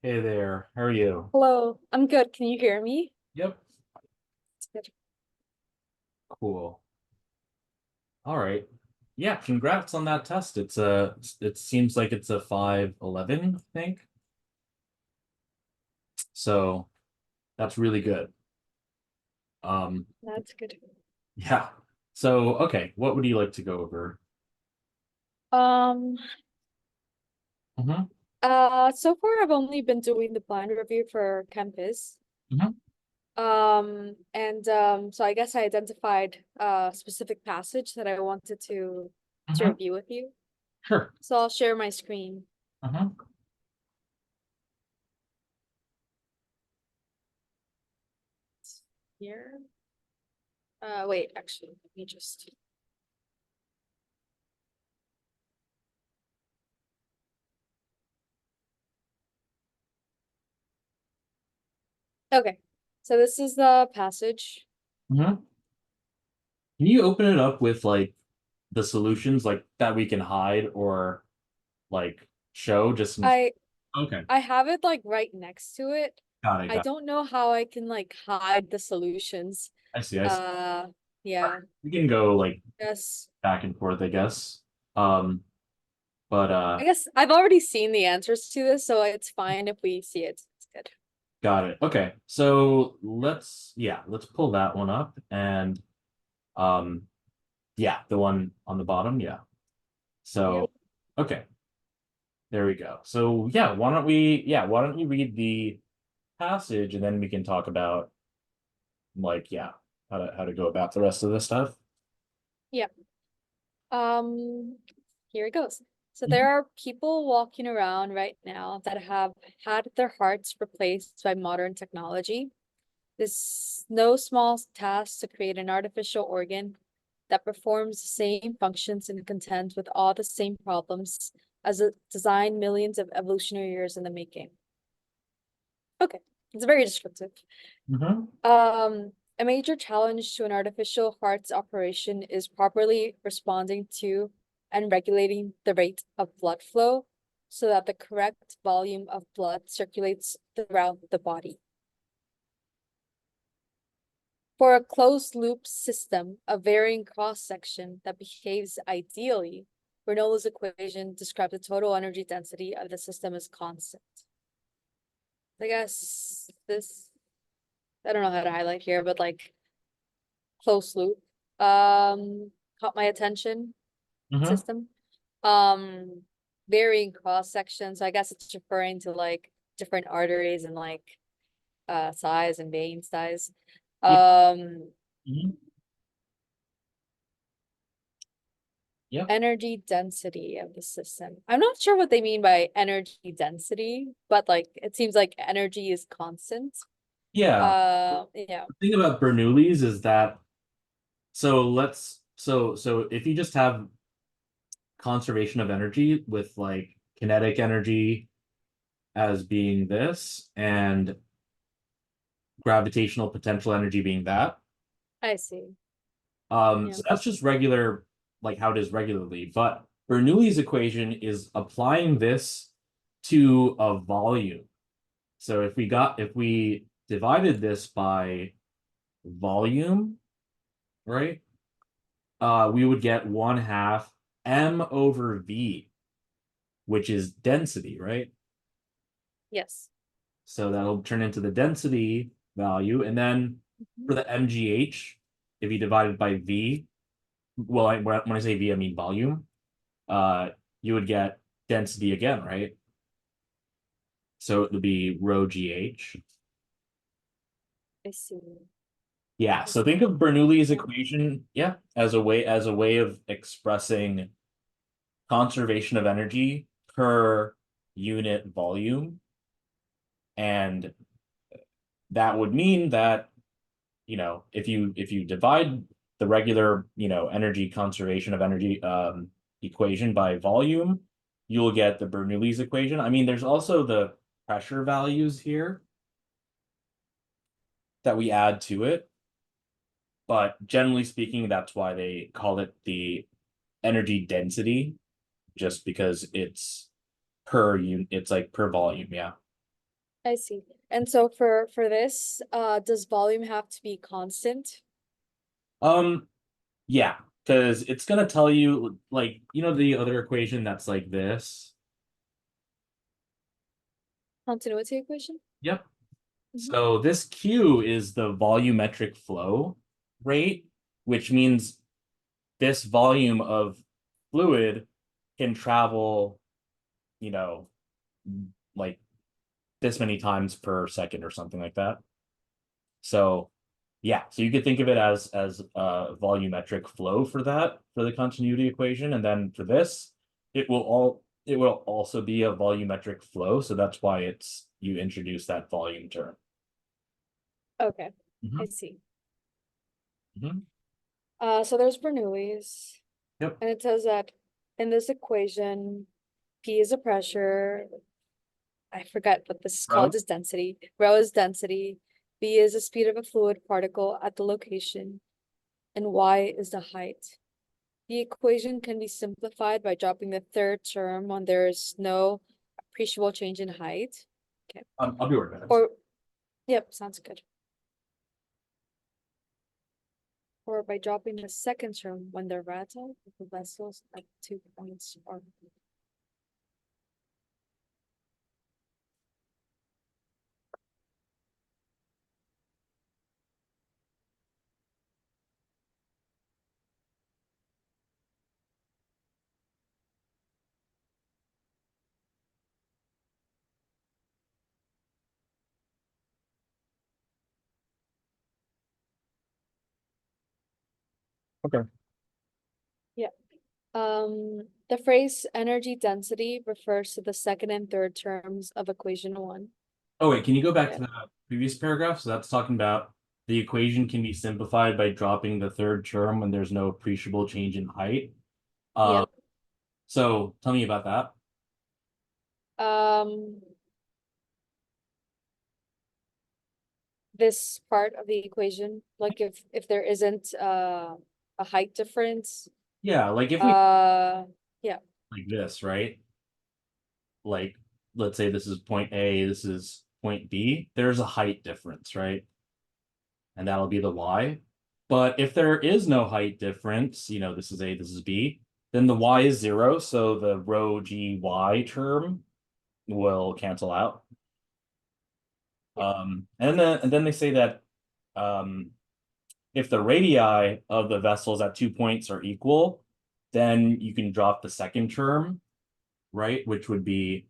Hey there, how are you? Hello, I'm good. Can you hear me? Yep. It's good. Cool. All right. Yeah, congrats on that test. It seems like it's a 511, I think. So that's really good. Um, That's good. yeah. So, okay, what would you like to go over? Um, Mm-hmm. so far I've only been doing the blind review for campus. Mm-hmm. So I guess I identified a specific passage that I wanted to Mm-hmm. review with you. Sure. So I'll share my screen Mm-hmm. here. Wait, actually, let me just. Okay. So this is the passage. Mm-hmm. Can you open it up with like the solutions like that we can hide or like show just in... I Okay. I have it like right next to it. Got it, I got it. don't know how I can like hide the solutions. I see, I see. Uh, All right. yeah. We can go like Yes. back and forth, I guess. Um, but I guess I've already seen the answers to this, so it's fine if we see it. It's good. got it. Okay. So let's pull that one up and um yeah, the one on the bottom, yeah. Yep. So okay, there we go. So yeah, why don't you read the passage and then we can talk about like yeah, how to go about the rest of this stuff. Yep. Um, Here it goes. So Mhm. there are people walking around right now that have had their hearts replaced by modern technology. This no small task to create an artificial organ that performs the same functions and contends with all the same problems as a design millions of evolutionary years in the making. Okay, it's very descriptive. Mhm. A major challenge to an artificial heart's operation is properly responding to and regulating the rate of blood flow so that the correct volume of blood circulates throughout the body. For a closed loop system of varying cross section that behaves ideally, Bernoulli's equation describes the total energy density of the system as constant. I guess this, I don't know how to highlight here, but like closed loop caught my attention Mhm. system. Um Varying cross section. So I guess it's referring to like different arteries and like size and vein size. Yeah. Um Mhm. Yep. Energy density of the system. I'm not sure what they mean by energy density, but like it seems like energy is constant. Yeah. Yeah, The thing about Bernoulli's is that so if you just have conservation of energy with like kinetic energy as being this and gravitational potential energy being that. I see. Yeah. So that's just regular, like how it is regularly. But Bernoulli's equation is applying this to a volume. So if we divided this by volume, right? We would get 1/2 m over v, which is density, right? Yes. So that'll turn into the density value. And then Mhm. for the MGH, if you divide it by V, well, when I say V, I mean volume, uh, you would get density again, right? So it would be rho GH. I see. Yeah, so Okay. think of Bernoulli's Yeah. equation, yeah, as a way of expressing conservation of energy per unit volume. And that would mean that if you divide the regular, energy conservation of energy equation by volume, you'll get the Bernoulli's equation. I mean, there's also the pressure values here that we add to it, but generally speaking, that's why they call it the energy density, just because it's per unit, it's like per volume, yeah. I see. And so for this, does volume have to be constant? Yeah, because it's gonna tell you, like, you know, the other equation that's like this. Continuity equation? Yep. Mhm. So this Q is the volumetric flow rate, which means this volume of fluid can travel, you know, like this many times per second or something like that. So yeah, so you could think of it as a volumetric flow for that, for the continuity equation. And then for this, it will also be a volumetric flow. So that's why it's you introduce that volume term. Okay, I Mhm, see. mhm. So there's Bernoulli's, Yep. and it says that in this equation, P is a pressure. I forgot what this is called, Rho. just density. Rho is density. V is the speed of a fluid particle at the location, and Y is the height. The equation can be simplified by dropping the third term when there is no appreciable change in height. Okay. I'll be right back. Or, yep, sounds good. Or by dropping the second term when the rattle of the vessels at 2 points are. Okay. Yeah. The phrase energy density refers to the second and third terms of equation one. Oh wait, can you go back Yeah. to the previous paragraph? So that's talking about the equation can be simplified by dropping the third term when there's no appreciable change in height. Uh, Yep. so tell me about that. Um, this part of the equation, like if there isn't a height difference, Yeah, like if we uh, yeah, like this, right? Like, let's say this is point A, this is point B, there's a height difference, right? And that'll be the Y. But if there is no height difference, you know, this is A, this is B, then the Y is zero. So the rho G Y term will cancel out. yeah, And then they say that um, if the radii of the vessels at 2 points are equal, then you can drop the second term, right? Which would be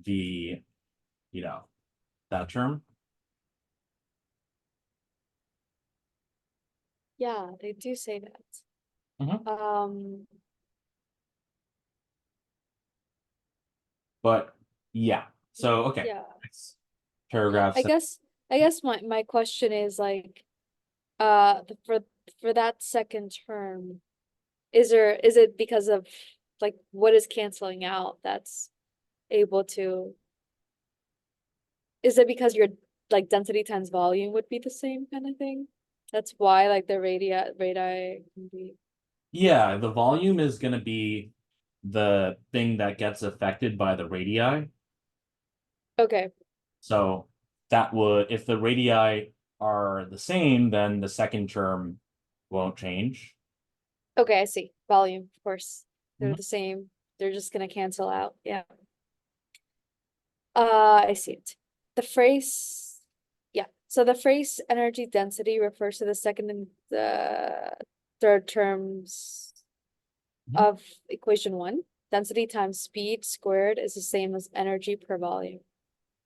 the, you know, that term. yeah, they do say Mhm. that. But yeah, so okay, Yeah, next paragraph. I guess my question is like, for that second term, is it because of like what is canceling out that's able to, is it because your like density times volume would be the same kind of thing? That's why like the radii can be. Yeah, the volume is going to be the thing that gets affected by the radii. Okay, So that would, if the radii are the same, then the second term won't change. okay, I see. Volume, of course. They're Mhm. the same. They're just gonna cancel out. Yeah. I see it. The phrase, yeah. So the phrase energy density refers to the second and the third terms Mhm. of equation one. Density times speed squared is the same as energy per volume.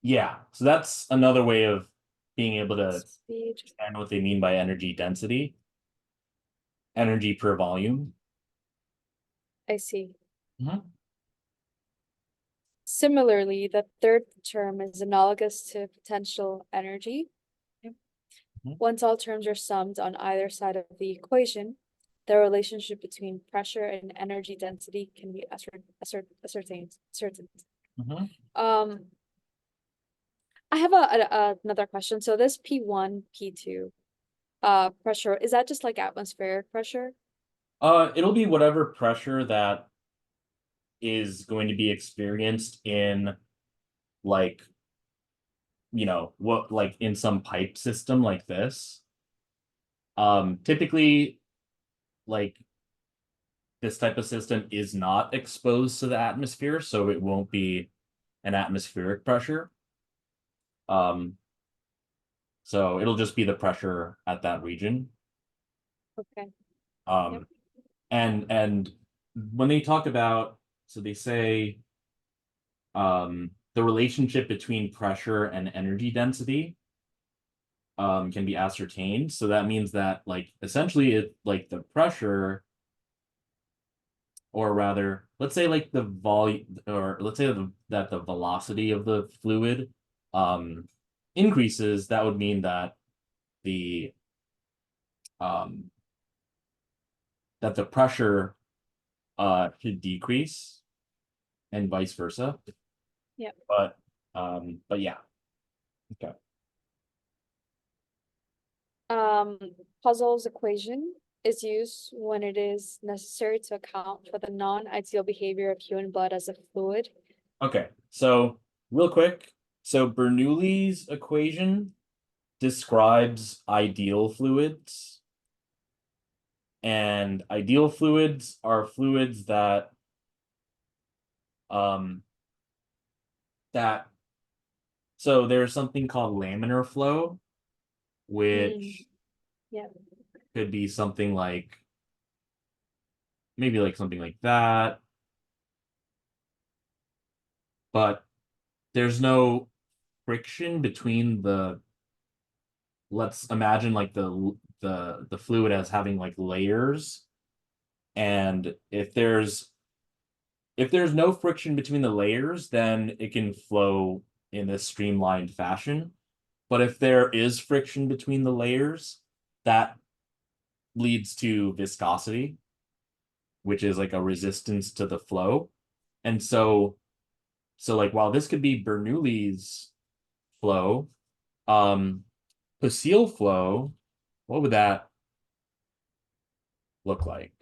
Yeah, so that's another way of being able to Speed, understand what they mean by energy density, energy per volume. I see. Mhm. Similarly, the third term is analogous to potential energy. Yep. Mhm. Once all terms are summed on either side of the equation, the relationship between pressure and energy density can be ascertained. Mhm. Um, I have another question. So this P1, P2, pressure, is that just like atmospheric pressure? It'll be whatever pressure that is going to be experienced in like what, like in some pipe system like this, typically, like this type of system is not exposed to the atmosphere, so it won't be an atmospheric pressure. So it'll just be the pressure at that region. Okay. Yep. And when they talk about, so they say the relationship between pressure and energy density can be ascertained. So that means that, like, essentially it, like the pressure, or rather, let's say like the volume, or let's say that the velocity of the fluid increases. That would mean that the um that the pressure should decrease, and vice versa. Yep. But yeah. Okay. Puzzle's equation is used when it is necessary to account for the non-ideal behavior of human blood as a fluid. Okay. So real quick, so Bernoulli's equation describes ideal fluids. And ideal fluids are fluids that um that so there's something called laminar flow, which Yeah. could be something like, maybe like something like that, but there's no friction between the, let's imagine like the fluid as having like layers, and if there's no friction between the layers, then it can flow in this streamlined fashion. But if there is friction between the layers, that leads to viscosity, which is like a resistance to the flow. And so like, while this could be Bernoulli's flow, Poiseuille flow, what would that look like?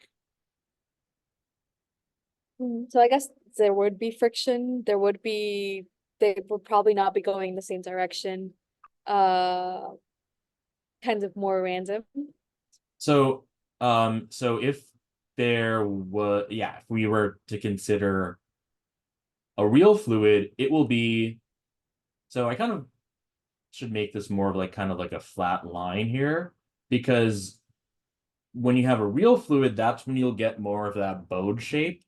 So I guess there would be friction. They would probably not be going in the same direction. Uh, Kind of more random. So if there was, yeah, if we were to consider a real fluid, it will be, so I kind of should make this more of like kind of like a flat line here, because when you have a real fluid, that's when you'll get more of that bowed shape.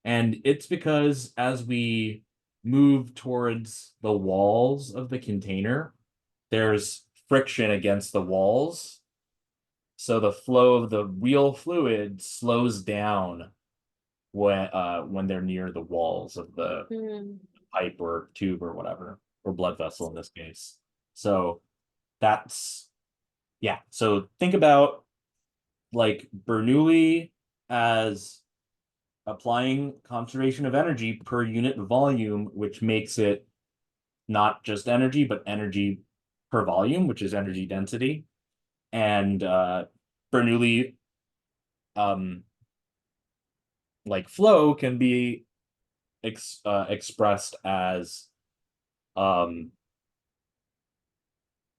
And it's because as we move towards the walls of the container, there's friction against the walls. So the flow of the real fluid slows down when they're near the walls of the pipe or tube or whatever, or blood vessel in this case. So that's, yeah. So think about like Bernoulli as applying conservation of energy per unit volume, which makes it not just energy, but energy per volume, which is energy density. And Bernoulli like flow can be expressed as um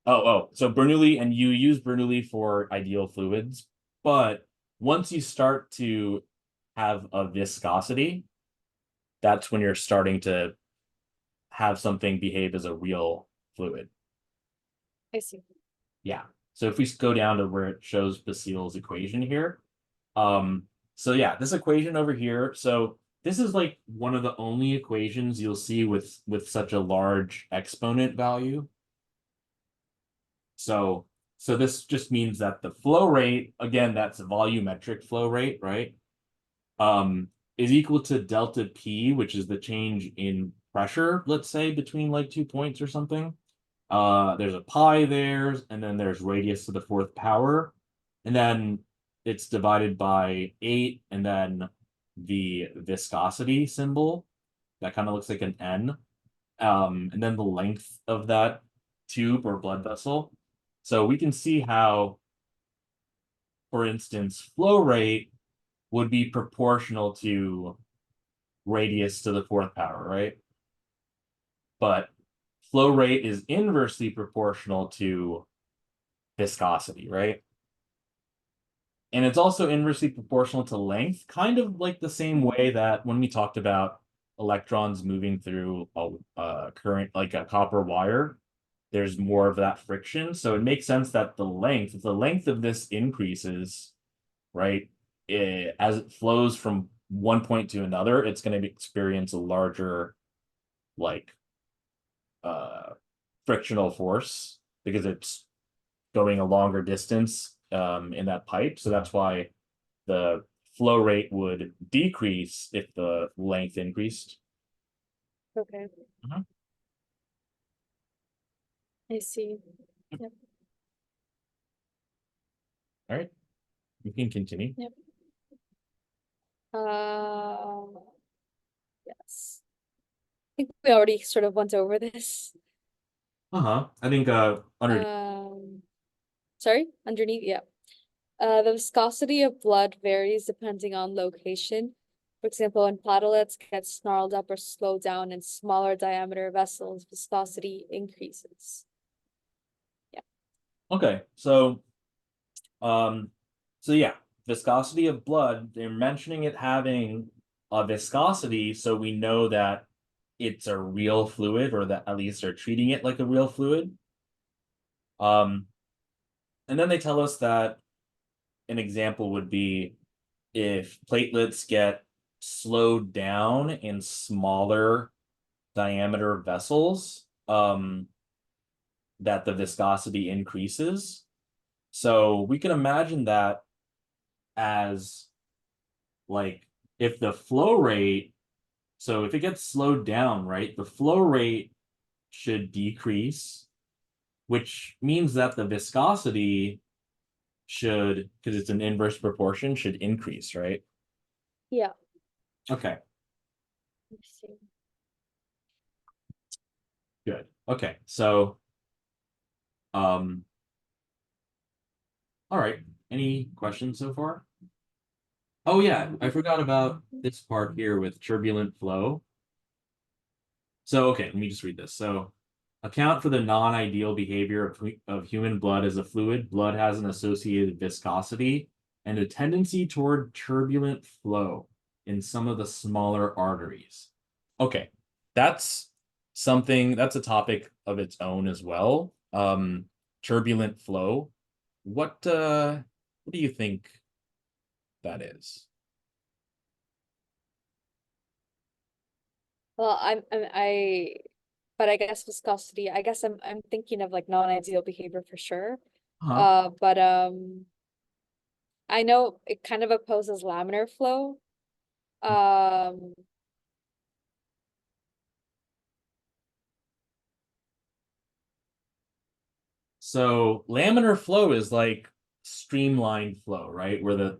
so Bernoulli, and you use Bernoulli for ideal fluids, but once you start to have a viscosity, that's when you're starting to have something behave as a real fluid. I see. Yeah. So if we go down to where it shows Poiseuille's equation here, so yeah, this equation over here. So this is like one of the only equations you'll see with such a large exponent value. So this just means that the flow rate, again, that's a volumetric flow rate, right? Is equal to delta P, which is the change in pressure, let's say, between like 2 points or something. There's a pi there, and then there's radius to the fourth power, and then it's divided by 8, and then the viscosity symbol that kind of looks like an N, and then the length of that tube or blood vessel. So we can see how, for instance, flow rate would be proportional to radius to the fourth power, right? But flow rate is inversely proportional to viscosity, right? And it's also inversely proportional to length, kind of like the same way that when we talked about electrons moving through a current, like a copper wire, there's more of that friction. So it makes sense that if the length of this increases, right, as it flows from one point to another, it's going to experience a larger, like, frictional force because it's going a longer distance in that pipe. So that's why the flow rate would decrease if the length increased. Okay. Mhm. I see. Yep. All right, we can continue. Yep. Yes. I think we already sort of went over this. I think under Sorry, underneath, yeah. The viscosity of blood varies depending on location. For example, when platelets get snarled up or slowed down in smaller diameter vessels, viscosity increases. okay, so yeah, viscosity of blood, they're mentioning it having a viscosity, so we know that it's a real fluid, or that at least they're treating it like a real fluid. And then they tell us that an example would be if platelets get slowed down in smaller diameter vessels, that the viscosity increases. So we can imagine that as, like, if the flow rate, so if it gets slowed down, right, the flow rate should decrease, which means that the viscosity should, because it's an inverse proportion, should increase, right? Yeah. Okay, Let's see. good. Okay, so all right. Any questions so far? Oh yeah, I forgot about this part here with turbulent flow. So okay, let me just read this. So account for the non-ideal behavior of human blood as a fluid. Blood has an associated viscosity and a tendency toward turbulent flow in some of the smaller arteries. Okay, that's that's a topic of its own as well. Turbulent flow. What do you think that is? Well, but I guess viscosity, I guess I'm thinking of like non-ideal behavior for sure. Huh? But I know it kind of opposes laminar flow. Um, So laminar flow is like streamlined flow, right? Where the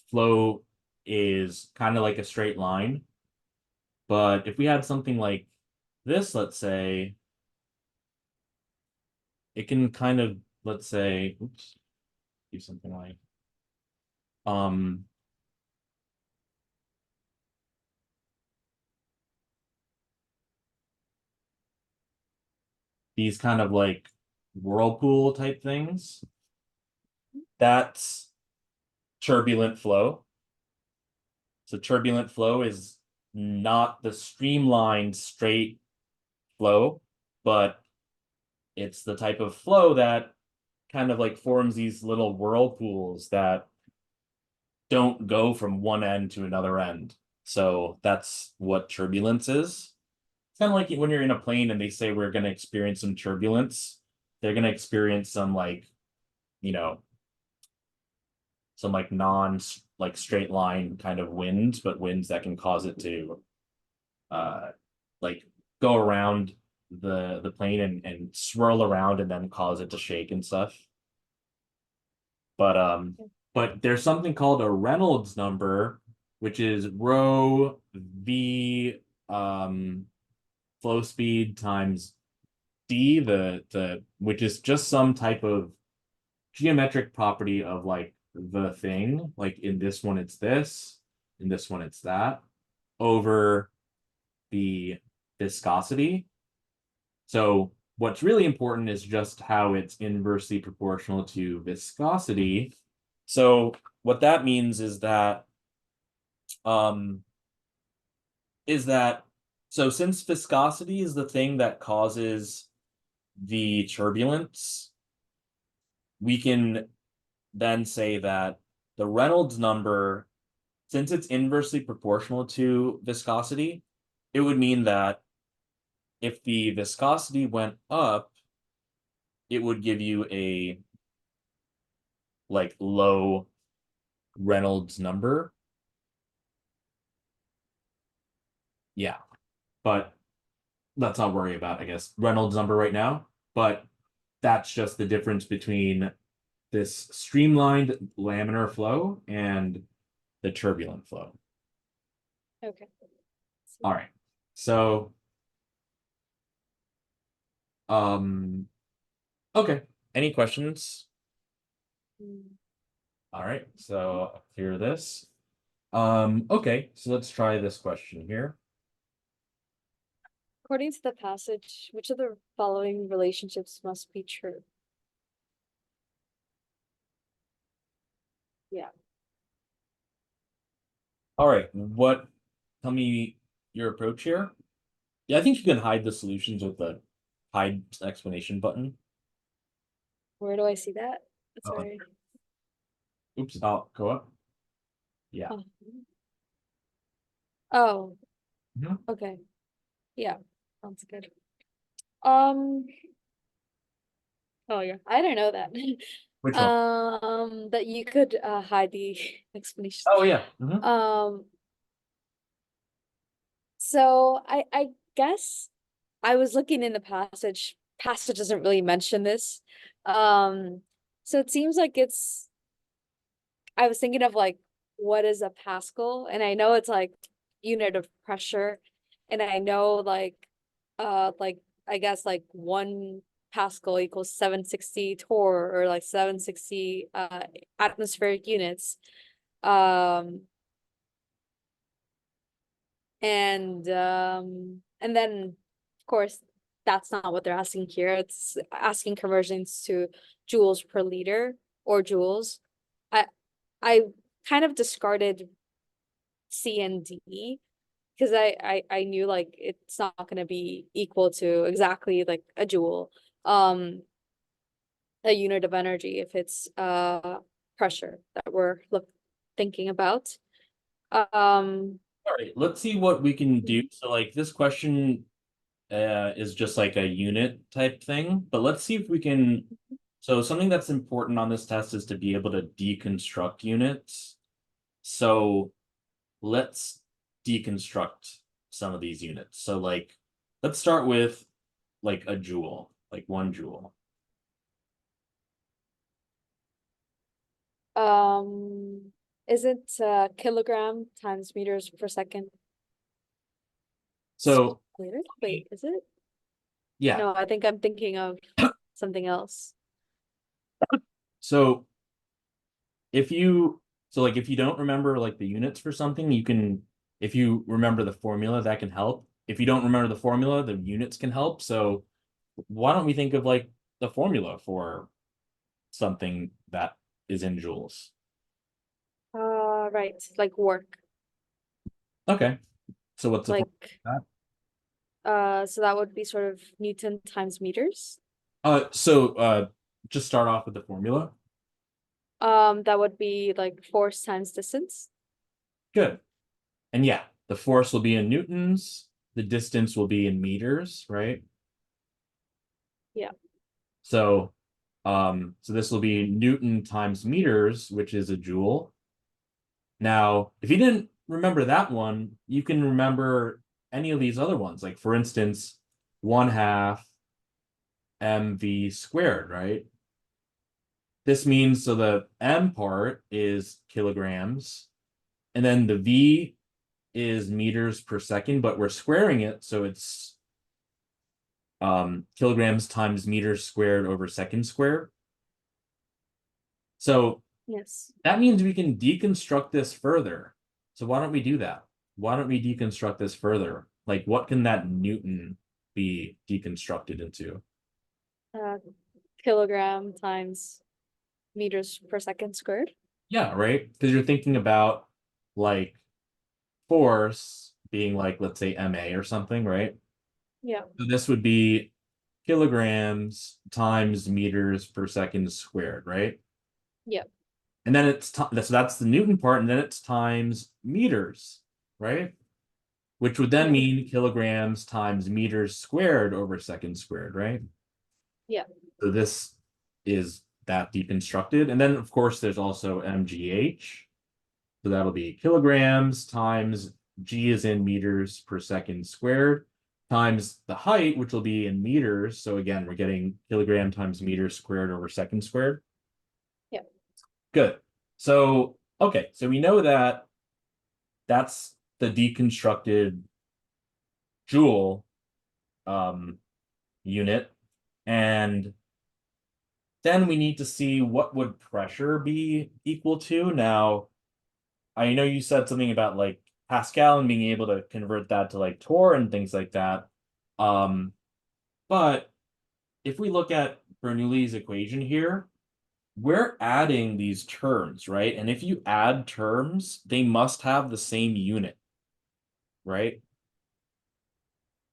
flow is kind of like a straight line. But if we had something like this, let's say, it can kind of, let's say, oops, do something like, um, these kind of like whirlpool type things. That's turbulent flow. So turbulent flow is not the streamlined straight flow, but it's the type of flow that kind of like forms these little whirlpools that don't go from one end to another end. So that's what turbulence is. It's kind of like when you're in a plane and they say we're going to experience some turbulence. They're going to experience some, like, you know, some like non like straight line kind of winds, but winds that can cause it to like go around the plane and swirl around and then cause it to shake and stuff. But there's something called a Reynolds number, which is rho v flow speed times d, the which is just some type of geometric property of like the thing. Like in this one it's this, in this one it's that, over the viscosity. So what's really important is just how it's inversely proportional to viscosity. So what that means um is that so since viscosity is the thing that causes the turbulence, we can then say that the Reynolds number, since it's inversely proportional to viscosity, it would mean that if the viscosity went up, it would give you a like low Reynolds number. Yeah, but let's not worry about, I guess, Reynolds number right now. But that's just the difference between this streamlined laminar flow and the turbulent flow. Okay. All right. So, okay. Any questions? Mm. All right. So clear this. Okay. So let's try this question here. According to the passage, which of the following relationships must be true? Yeah. All right. Tell me your approach here. Yeah, I think you can hide the solutions with the hide explanation button. Where do I see that? Uh, Sorry. Oops, I'll go up. Yeah. Oh. Oh, Mhm. okay. Yeah, sounds good. Um, oh yeah, I don't know that. Which one? That you could hide the explanation. Oh yeah. Mhm. So I guess I was looking in the passage. Passage doesn't really mention this. So it seems like I was thinking of like what is a Pascal, and I know it's like unit of pressure, and I know like I guess like 1 Pascal equals 760 torr, or like 760 atmospheric units. Um and then of course that's not what they're asking here. It's asking conversions to joules per liter or joules. I I kind of discarded C and D because I knew like it's not going to be equal to exactly like a joule, um a unit of energy if it's pressure that we're thinking about. All right, let's see what we can do. So like this question is just like a unit type thing, but let's see if we can. So something that's important on this test is to be able to deconstruct units. So let's deconstruct some of these units. So like, let's start with like a joule, like 1 joule. um isn't kilogram times meters per second So squared? Wait, is it? yeah, No, I think I'm thinking of something else. so if you if you don't remember like the units for something, you can, if you remember the formula, that can help. If you don't remember the formula, the units can help. So why don't we think of like the formula for something that is in joules? Right, like work. Okay. So what's the formula Like for so that would be sort of Newton times meters. that? Just start off with the formula. That would be like force times distance. Good. And yeah, the force will be in newtons, the distance will be in meters, right? Yeah. So this will be Newton times meters, which is a joule. Now, if you didn't remember that one, you can remember any of these other ones. Like for instance, 1/2 mv squared, right? This means so the m part is kilograms, and then the v is meters per second, but we're squaring it, so it's kilograms times meters squared over second squared. So Yes. that means we can deconstruct this further. So why don't we do that? Why don't we deconstruct this further? Like, what can that Newton be deconstructed into? Kilogram times meters per second squared. Yeah, right. Because you're thinking about like force being like, let's say MA or something, right? Yeah. So this would be kilograms times meters per second squared, right? Yeah. And then so that's the Newton part, and then it's times meters, right? Which would then Yeah. mean kilograms times meters squared over second squared, right? Yeah. So this is that deconstructed. And then, of course, there's also MGH. So that'll be kilograms times G is in meters per second squared times the height, which will be in meters. So again, we're getting kilogram times meters squared over second squared. Yeah. Good. So, okay. So we know that that's the deconstructed joule unit. And then we need to see what would pressure be equal to. Now, I know you said something about like Pascal and being able to convert that to like torr and things like that. But if we look at Bernoulli's equation here, we're adding these terms, right? And if you add terms, they must have the same unit, right?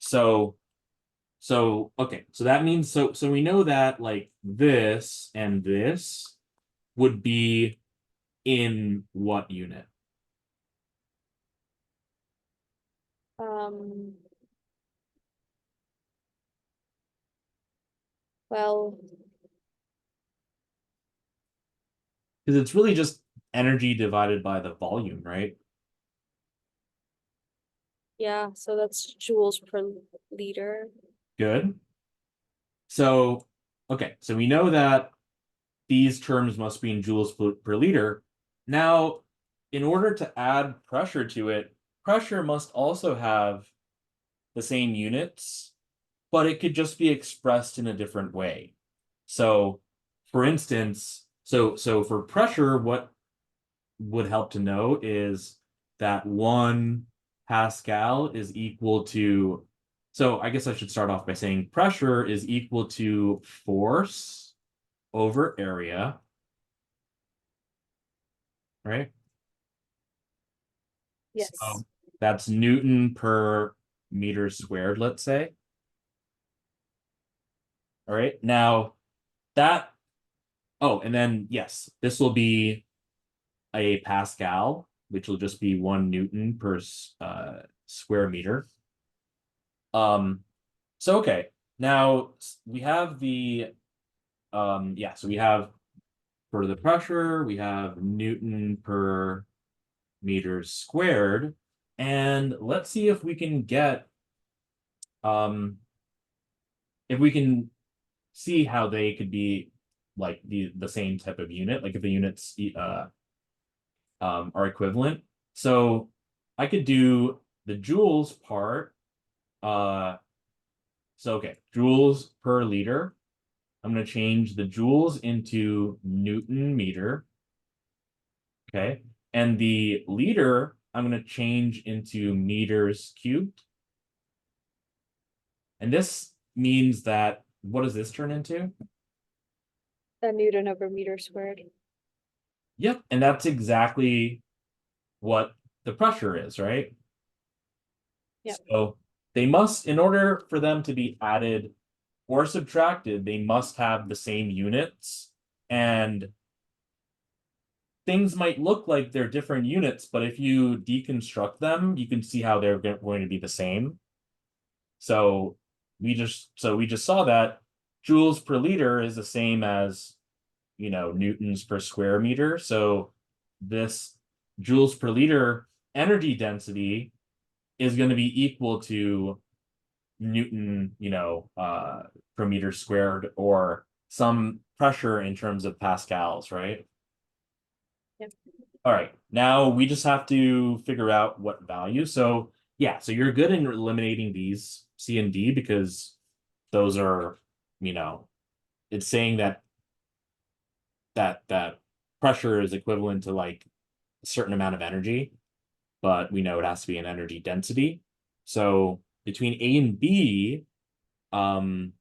So okay, so that means so we know that like this and this would be in what unit? Um, well, Because it's really just energy divided by the volume, right? yeah, so that's joules per liter. Good. So, okay, so we know that these terms must be in joules per liter. Now, in order to add pressure to it, pressure must also have the same units, but it could just be expressed in a different way. So, for instance, so for pressure, what would help to know is that 1 Pascal is equal to, so I guess I should start off by saying pressure is equal to force over area, right? Yes. So that's Newton per meter squared, let's say. All right. Now that, oh, and then yes, this will be a Pascal, which will just be 1 Newton per square meter. So okay, now we have the yeah, so we have for the pressure, we have Newton per meter squared. And let's see if we can get if we can see how they could be like the same type of unit, like if the units are equivalent. So I could do the joules part. So okay, joules per liter. I'm going to change the joules into Newton meter. Okay. And the liter, I'm going to change into meters cubed. And this means that, what does this turn into? A Newton over meter squared. Yep. And that's exactly what the pressure is, right? Yep. So they must, in order for them to be added or subtracted, they must have the same units. And things might look like they're different units, but if you deconstruct them, you can see how they're going to be the same. So we just saw that joules per liter is the same as, you know, newtons per square meter. So this joules per liter energy density is going to be equal to Newton, you know, per meter squared, or some pressure in terms of pascals, right? Yep. All right, now we just have to figure out what value. So yeah, so you're good in eliminating these C and D because those are, you know, it's saying that that pressure is equivalent to like a certain amount of energy, but we know it has to be an energy density. So between A and B, um,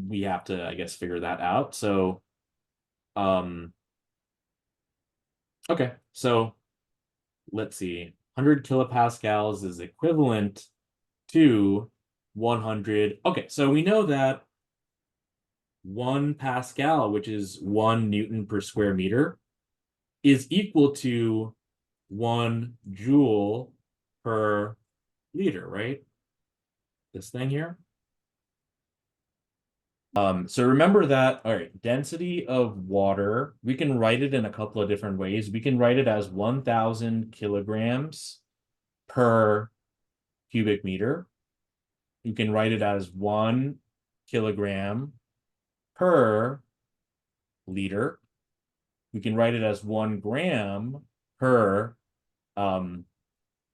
we have to, I guess, figure that out. So, okay, so let's see. 100 kilopascals is equivalent to 100. Okay, so we know that 1 Pascal, which is 1 Newton per square meter, is equal to 1 joule per liter, right? This thing here. So remember that, all right, density of water, we can write it in a couple of different ways. We can write it as 1,000 kilograms per cubic meter. You can write it as 1 kilogram per liter. You can write it as 1 gram per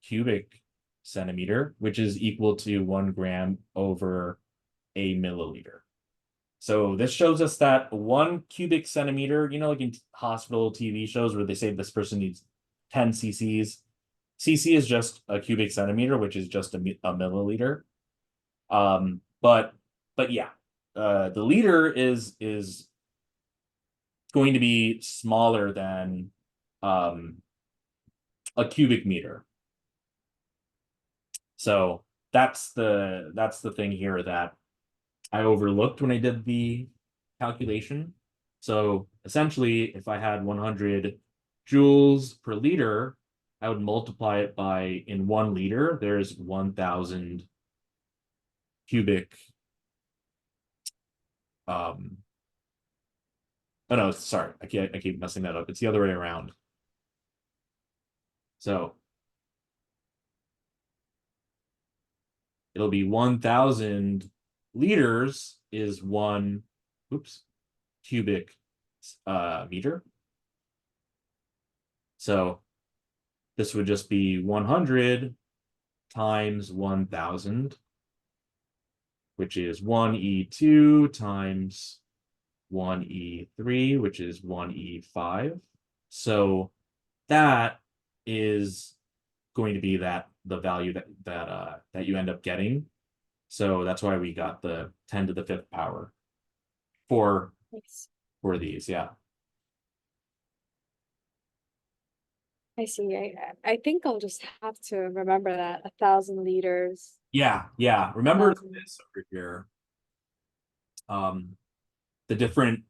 cubic centimeter, which is equal to 1 gram over a milliliter. So this shows us that 1 cubic centimeter, you know, like in hospital TV shows where they say this person needs 10 cc's. Cc is just a cubic centimeter, which is just a milliliter. But yeah, the liter is going to be smaller than a cubic meter. So that's the thing here that I overlooked when I did the calculation. So essentially, if I had 100 joules per liter, I would multiply it by, in 1 liter, there's 1,000 cubic. Oh no, sorry, I keep messing that up. It's the other way around. So it'll be 1,000 liters is 1, oops, cubic meter. So this would just be 100 times 1,000, which is 1e2 times 1e3, which is 1e5. So that is going to be the value that you end up getting. So that's why we got the 10 to the 5th power for these, yeah. I see. I think I'll just have to remember that 1,000 liters. Yeah. Remember this over here. The different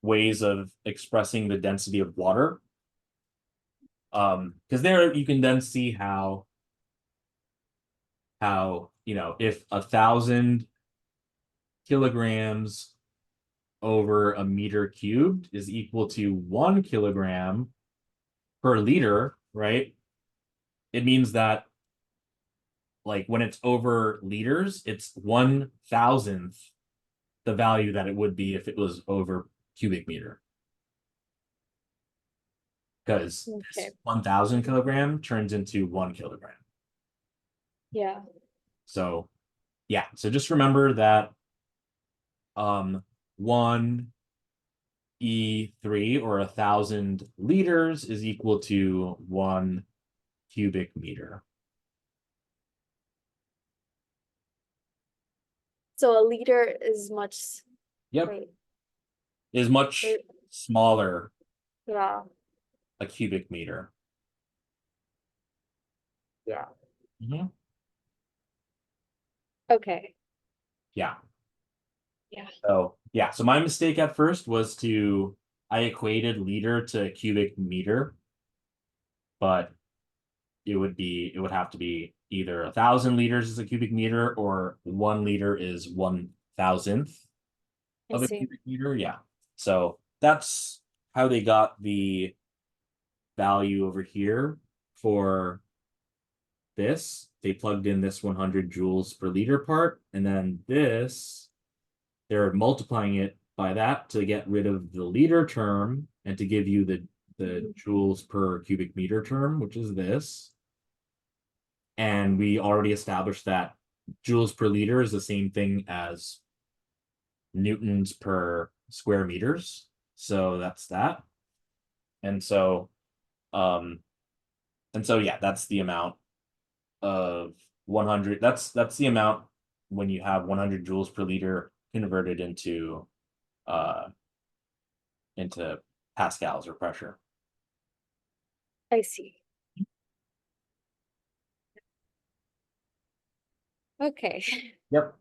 ways of expressing the density of water. Because there you can then see how you know, if 1,000 kilograms over a meter cubed is equal to 1 kilogram per liter, right? It means that, like, when it's over liters, it's 1,000th the value that it would be if it was over cubic meter. Because 1,000 kilogram turns into 1 kilogram. Yeah. So yeah, so just remember that 1 E3 or 1,000 liters is equal to 1 cubic meter. So a liter is much. Yep. Wait. Is much smaller. Yeah. A cubic meter. Yeah. Mm-hmm. Okay. Yeah. Yeah. So yeah, so my mistake at first was I equated liter to cubic meter, but it would have to be either 1,000 liters is a cubic meter or 1 liter is 1,000th of a cubic meter. Yeah. So that's how they got the value over here for this. They plugged in this 100 joules per liter part, and then this, they're multiplying it by that to get rid of the liter term and to give you the joules per cubic meter term, which is this. And we already established that joules per liter is the same thing as newtons per square meters. So that's that. And so yeah, that's the amount of 100. That's the amount when you have 100 joules per liter converted into pascals or pressure. I see. Okay. Yep.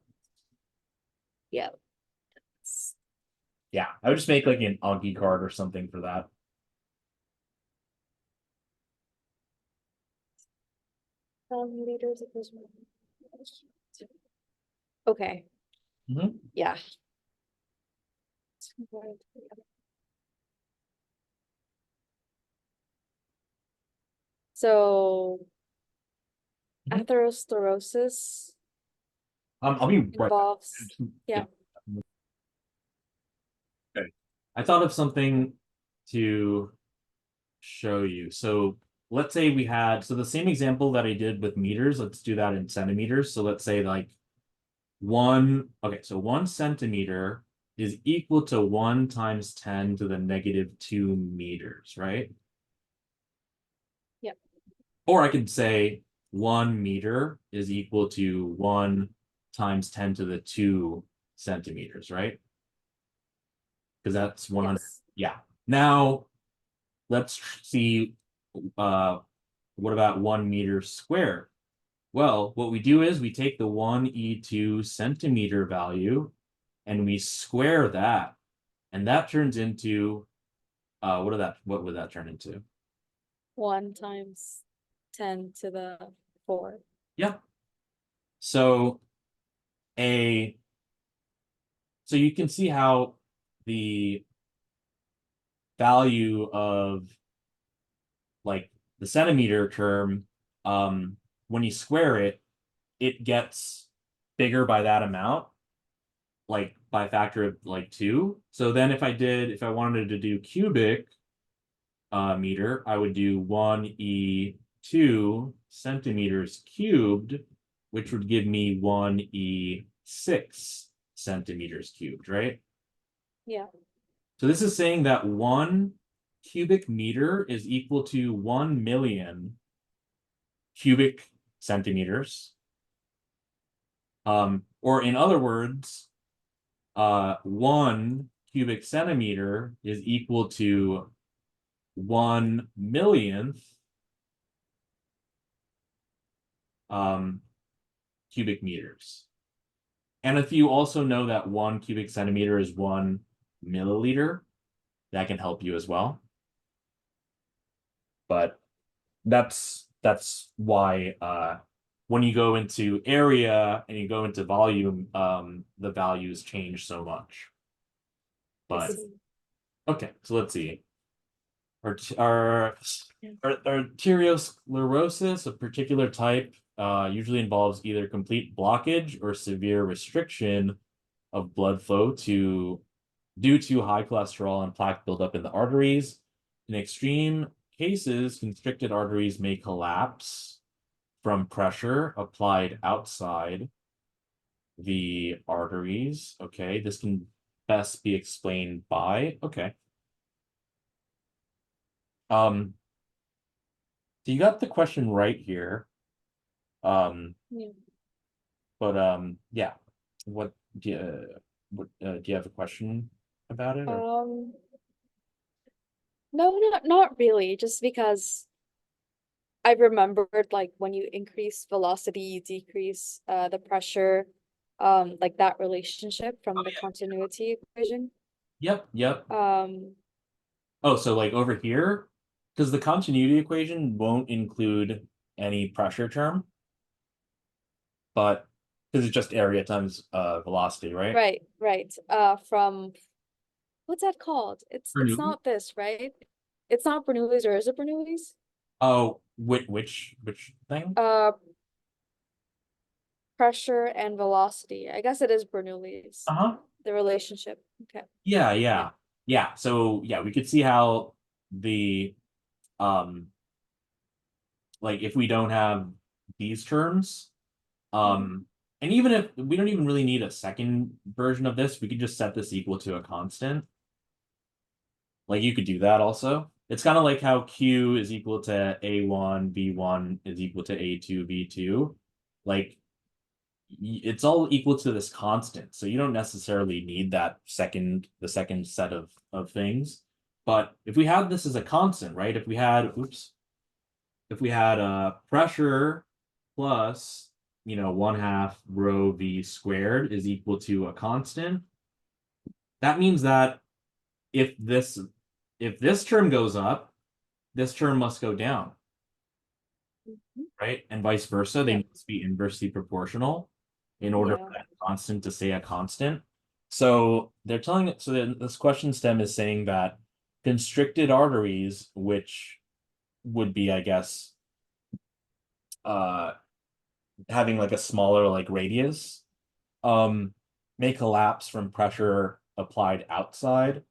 Yeah. Yeah, I would just make like an Anki card or something for that. Liters equals. Okay. Mhm. Yeah. So Mhm. atherosclerosis I'll be right back. involves, yeah. Okay. I thought of something to show you. So let's say we had, so the same example that I did with meters, let's do that in centimeters. So let's say like so 1 centimeter is equal to 1 times 10 to the -2 meters, right? Yep. Or I could say 1 meter is equal to 1 times 10 to the 2 centimeters, right? Because that's 100. Yes. Yeah. Now let's see what about 1 meter squared? Well, what we do is we take the 1e2 centimeter value and we square that. And that turns into what would that turn into? 1 times 10 to the 4. Yeah. So a so you can see how the value of like the centimeter term, when you square it, it gets bigger by that amount, like by a factor of like 2. So then if I wanted to do cubic meter, I would do 1e2 centimeters cubed, which would give me 1e6 centimeters cubed, right? Yeah. So this is saying that 1 cubic meter is equal to 1,000,000 cubic centimeters. Or in other words, 1 cubic centimeter is equal to 1,000,000th cubic meters. And if you also know that 1 cubic centimeter is 1 milliliter, that can help you as well. But that's why when you go into area and you go into volume, the values change so much. But okay, so let's see. Arteriosclerosis, a particular type, usually involves either complete blockage or severe restriction of blood flow due to high cholesterol and plaque buildup in the arteries. In extreme cases, constricted arteries may collapse from pressure applied outside the arteries. Okay, this can best be explained by, okay. So you got the question right here. Yeah. But yeah. What do you have a question about it, or? No, not really, just because I remembered like when you increase velocity, you decrease the pressure, like that relationship from the continuity equation. Yep. Um, Oh, so like over here, because the continuity equation won't include any pressure term, but because it's just area times velocity, right? right. From what's that called? It's Bernoulli? not this, right? It's not Bernoulli's, or is it Bernoulli's? Oh, which thing? Uh, Pressure and velocity. I guess it is Bernoulli's, Uh-huh. the relationship. Okay. Yeah, Yeah. yeah. Yeah. So yeah, we could see how the um like if we don't have these terms, Mhm. and even if we don't even really need a second version of this, we could just set this equal to a constant. Like you could do that also. It's kind of like how Q is equal to A1, B1 is equal to A2, B2. Like it's all equal to this constant. So you don't necessarily need the second set of things. But if we had this as a constant, right? If we had, if we had pressure plus, 1/2 rho v squared is equal to a constant, that means that if this term goes up, this term must go down, right? And vice versa. They Yeah. must be inversely proportional in order for Yeah. that constant to stay a constant. So they're telling it. So then this question stem is saying that constricted arteries, which would be, I guess, uh, having like a smaller like radius, may collapse from pressure applied outside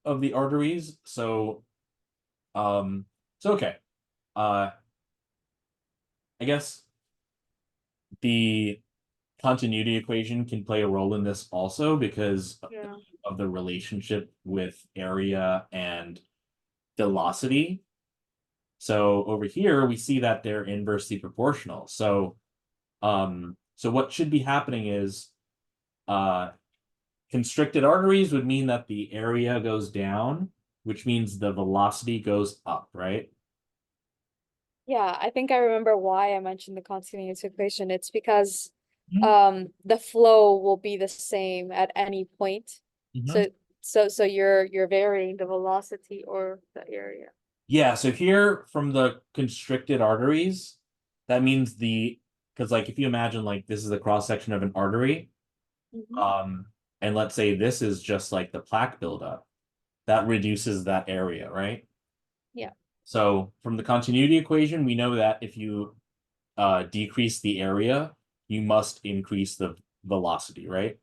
of the arteries. So okay. Uh, I guess the continuity equation can play a role in this also because Yeah. of the relationship with area and velocity. So over here, we see that they're inversely proportional. So what should be happening is uh, constricted arteries would mean that the area goes down, which means the velocity goes up, right? Yeah, I think I remember why I mentioned the continuous equation. It's because Mhm. the flow will be the same at any point. Mhm. So so you're varying the velocity or the area. Yeah, so here from the constricted arteries, that means because like if you imagine like this is the cross section of an artery, Mhm. um, and let's say this is just like the plaque buildup, that reduces that area, right? Yeah. So from the continuity equation, we know that if you decrease the area, you must increase the velocity, right?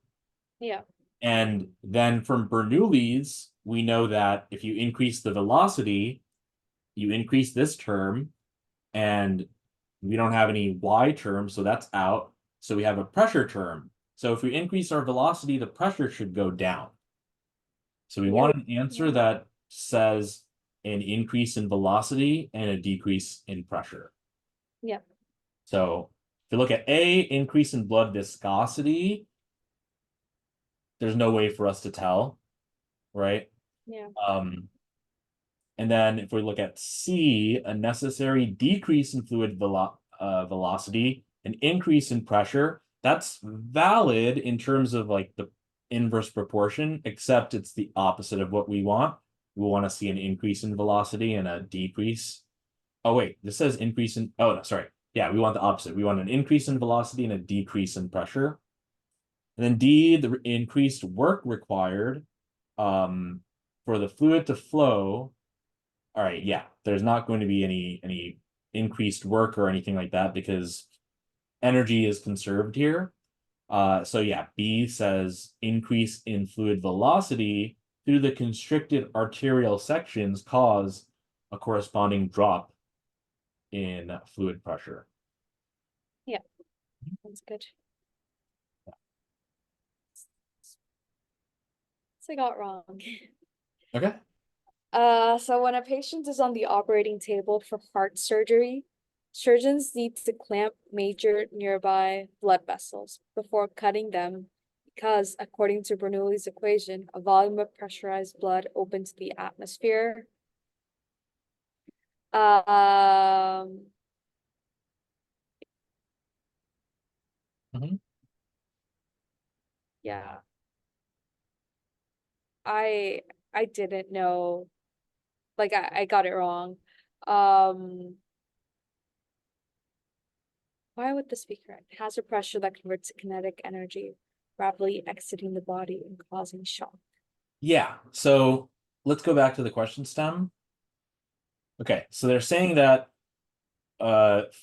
Yeah. And then from Bernoulli's, we know that if you increase the velocity, you increase this term, and we don't have any y term, so that's out. So we have a pressure term. So if we increase our velocity, the pressure should go down. So we Yep. want an answer that says an increase in velocity and a decrease in pressure. Yep. So if you look at A, increase in blood viscosity, there's no way for us to tell, right? Yeah. Um, and then if we look at C, a necessary decrease in velocity, an increase in pressure, that's valid in terms of like the inverse proportion, except it's the opposite of what we want. We want to see an increase in velocity and a decrease. Oh, wait, this says increase in, oh, no, sorry. Yeah, we want the opposite. We want an increase in velocity and a decrease in pressure. And then D, the increased work required um, for the fluid to flow. All right, yeah, there's not going to be any increased work or anything like that because energy is conserved here. So yeah, B says increase in fluid velocity through the constricted arterial sections cause a corresponding drop in fluid pressure. Yeah. That's good. So I got wrong. Okay. So when a patient is on the operating table for heart surgery, surgeons need to clamp major nearby blood vessels before cutting them because, according to Bernoulli's equation, a volume of pressurized blood open to the atmosphere. Um, Mhm. yeah, I I didn't know, like I got it wrong. Um, why would this be correct? Has a pressure that converts to kinetic energy, rapidly exiting the body and causing shock. Yeah, so let's go back to the question stem. Okay, so they're saying that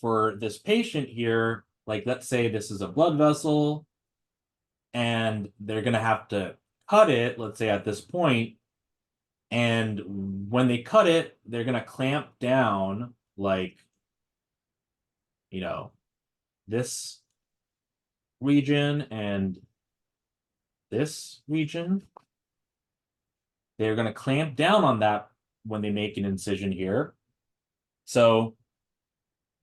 for this patient here, like let's say this is a blood vessel and they're gonna have to cut it, let's say at this point, and when they cut it, they're gonna clamp down like, you know, this region and this region. They're gonna clamp down on that when they make an incision here. So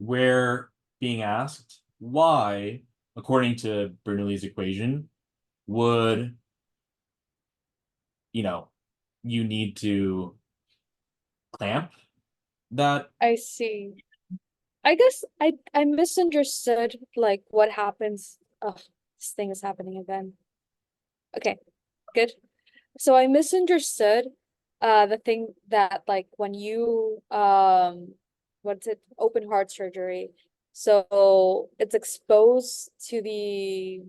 we're being asked why according to Bernoulli's equation, would, you know, you need to clamp that. I see. I guess I misunderstood like what happens. Oh, this thing is happening again. Okay, good. So I misunderstood the thing that like when you what's it, open heart surgery. So it's exposed to the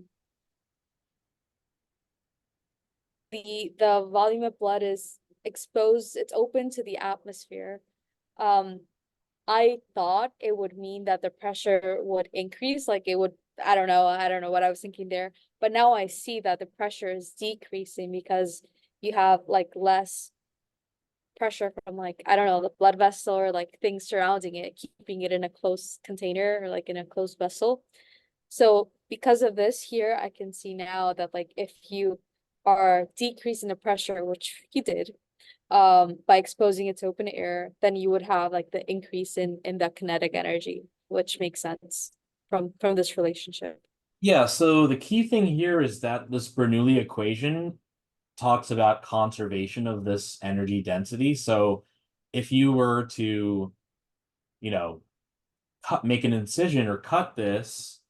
volume of blood is exposed, it's open to the atmosphere. Um, I thought it would mean that the pressure would increase, like it would, I don't know what I was thinking there. But now I see that the pressure is decreasing because you have like less pressure from like, I don't know, the blood vessel or like things surrounding it, keeping it in a closed container or like in a closed vessel. So because of this here, I can see now that like if you are decreasing the pressure, which he did, by exposing it to open air, then you would have like the increase in the kinetic energy, which makes sense from this relationship. Yeah, so the key thing here is that this Bernoulli equation talks about conservation of this energy density. So if you were to, you know, make an incision or cut this,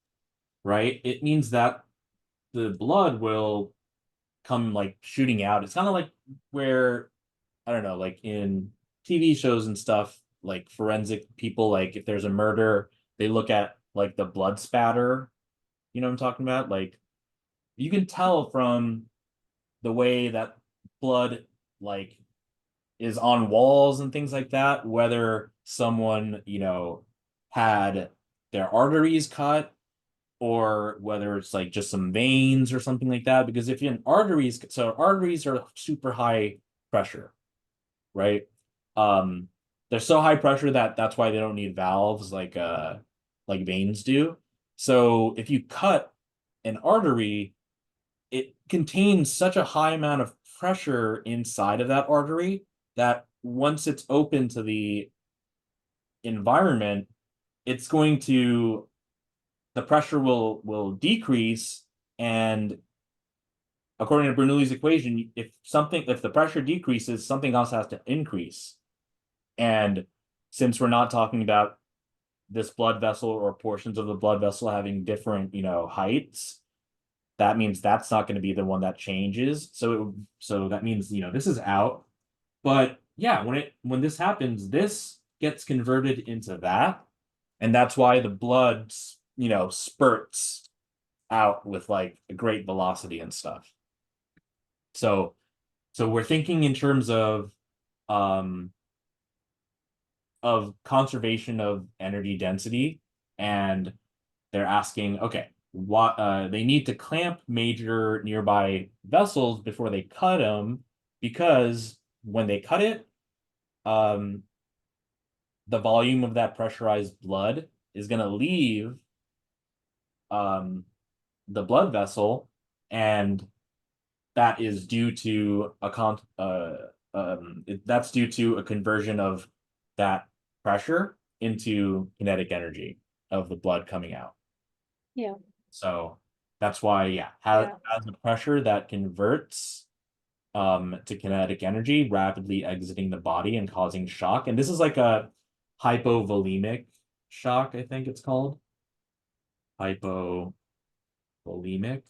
right, it means that the blood will come like shooting out. It's kind of like where, I don't know, like in TV shows and stuff, like forensic people, like if there's a murder, they look at like the blood spatter. You know what I'm talking about? Like you can tell from the way that blood like is on walls and things like that, whether someone, had their arteries cut or whether it's like just some veins or something like that. Because if you're in arteries, so arteries are super high pressure, right? Um, they're so high pressure that that's why they don't need valves like veins do. So if you cut an artery, it contains such a high amount of pressure inside of that artery that once it's open to the environment, it's going to the pressure will decrease, and according to Bernoulli's equation, if the pressure decreases, something else has to increase. And since we're not talking about this blood vessel or portions of the blood vessel having different, heights, that means that's not going to be the one that changes. So that means, this is out. But yeah, when this happens, this gets converted into that, and that's why the blood, spurts out with like a great velocity and stuff. So so we're thinking in terms um of conservation of energy density, and they're asking, okay, what they need to clamp major nearby vessels before they cut them, because when they cut it, um, the volume of that pressurized blood is going to leave um, the blood vessel, and that is due to that's due to a conversion of that pressure into kinetic energy of the blood coming out. Yeah. So that's why, yeah, Yeah. has a pressure that converts to kinetic energy, rapidly exiting the body and causing shock. And this is like a hypovolemic shock, I think it's called. Hypovolemic.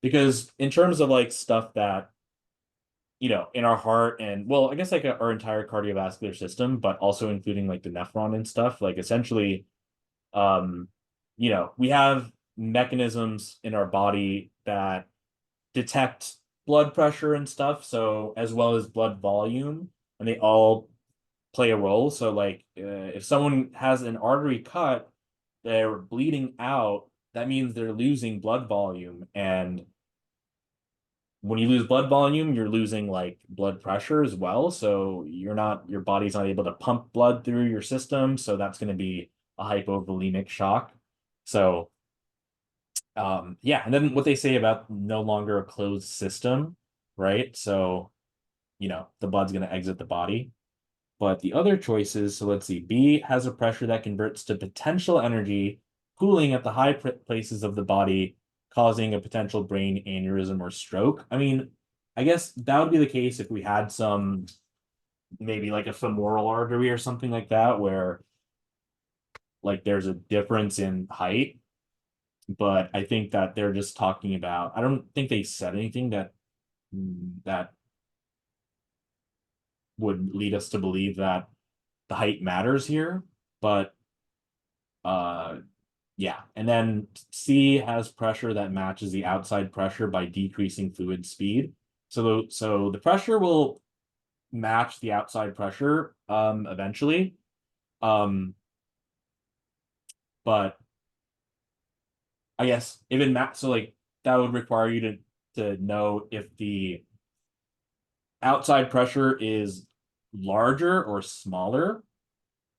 Because in terms of like stuff that, in our heart and, well, I guess like our entire cardiovascular system, but also including like the nephron and stuff, like essentially, um, we have mechanisms in our body that detect blood pressure and stuff, so as well as blood volume, and they all play a role. So like if someone has an artery cut, they're bleeding out, that means they're losing blood volume, and when you lose blood volume, you're losing like blood pressure as well. So your body's not able to pump blood through your system, so that's going to be a hypovolemic shock. So yeah, and then what they say about no longer a closed system, right? So, the blood's going to exit the body. But the other choices, so let's see, B has a pressure that converts to potential energy cooling at the high places of the body, causing a potential brain aneurysm or stroke. I mean, I guess that would be the case if we had some, maybe like a femoral artery or something like that, where like there's a difference in height. But I think that they're just talking about, I don't think they said anything that would lead us to believe that the height matters here. But yeah, and then C has pressure that matches the outside pressure by decreasing fluid speed. So the pressure will match the outside pressure eventually. But I guess if it match, so like that would require you to know if the outside pressure is larger or smaller,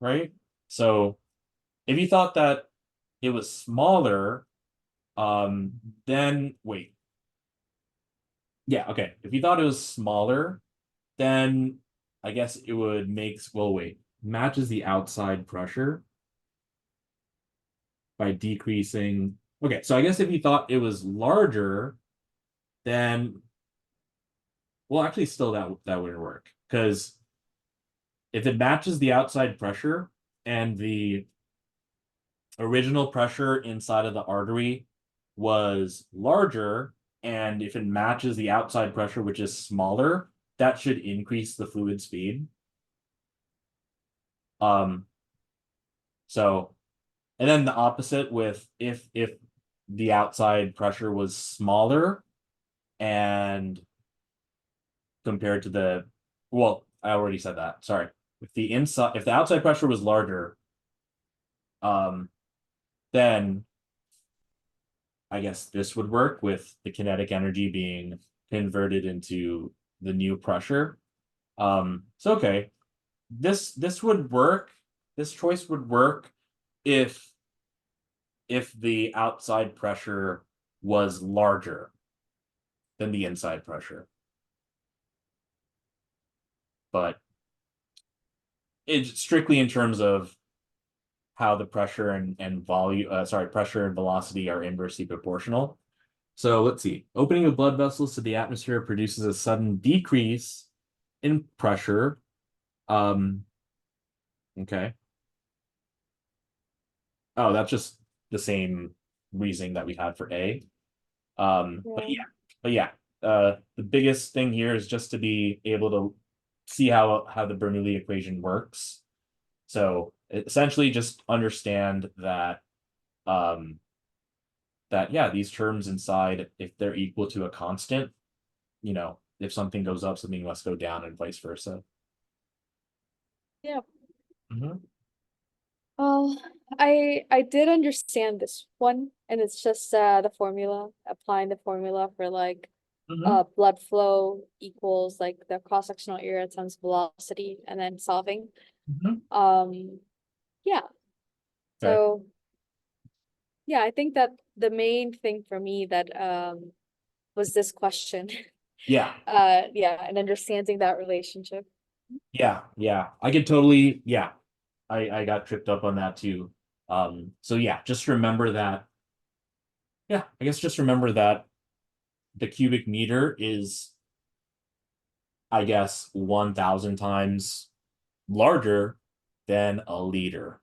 right? So if you thought that it was smaller, then wait. Yeah, okay. If you thought it was smaller, then I guess it would well, wait, matches the outside pressure by decreasing. Okay, so I guess if you thought it was larger, then well, actually, still that wouldn't work because if it matches the outside pressure and the original pressure inside of the artery was larger, and if it matches the outside pressure, which is smaller, that should increase the fluid speed. So, and then the opposite with if the outside pressure was smaller and compared to the, well, I already said that. Sorry. If the outside pressure was larger, then I guess this would work with the kinetic energy being converted into the new pressure. So okay, this would work. This choice would work if the outside pressure was larger than the inside pressure. But it's strictly in terms of how the pressure and volume, pressure and velocity are inversely proportional. So let's see. Opening of blood vessels to the atmosphere produces a sudden decrease in pressure. Okay. Oh, that's just the same reasoning that we had for A. But yeah, the biggest thing here is just to be able to see how the Bernoulli equation works. So essentially just understand that yeah, these terms inside, if they're equal to a constant, if something goes up, something must go down and vice versa. Yeah. Mhm. Well, I did understand this one, and it's just the formula, applying the formula for like Mhm. blood flow equals like the cross-sectional area times velocity and then solving. Mhm. Yeah. Okay. So yeah, I think that the main thing for me that was this question. Yeah. Yeah, and understanding that relationship. Yeah. I could totally, yeah. I got tripped up on that too. So yeah, just remember that. Yeah, I guess just remember that the cubic meter is, I guess, 1,000 times larger than a liter.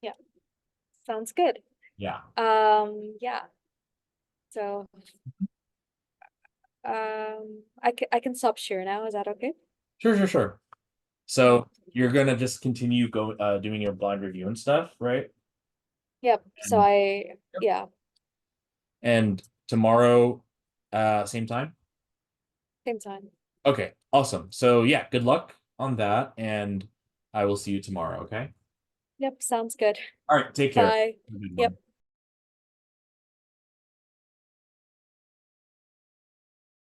Yeah, sounds good. Yeah. Yeah. So I can stop share now. Is that okay? Sure. Okay. So you're gonna just continue doing your blind review and stuff, right? Yep. So And yeah, and tomorrow, same time? same time. Okay, awesome. So yeah, good luck on that, and I will see you tomorrow, okay? Yep, sounds good. All right, take care. Bye. Have a good Yep. one.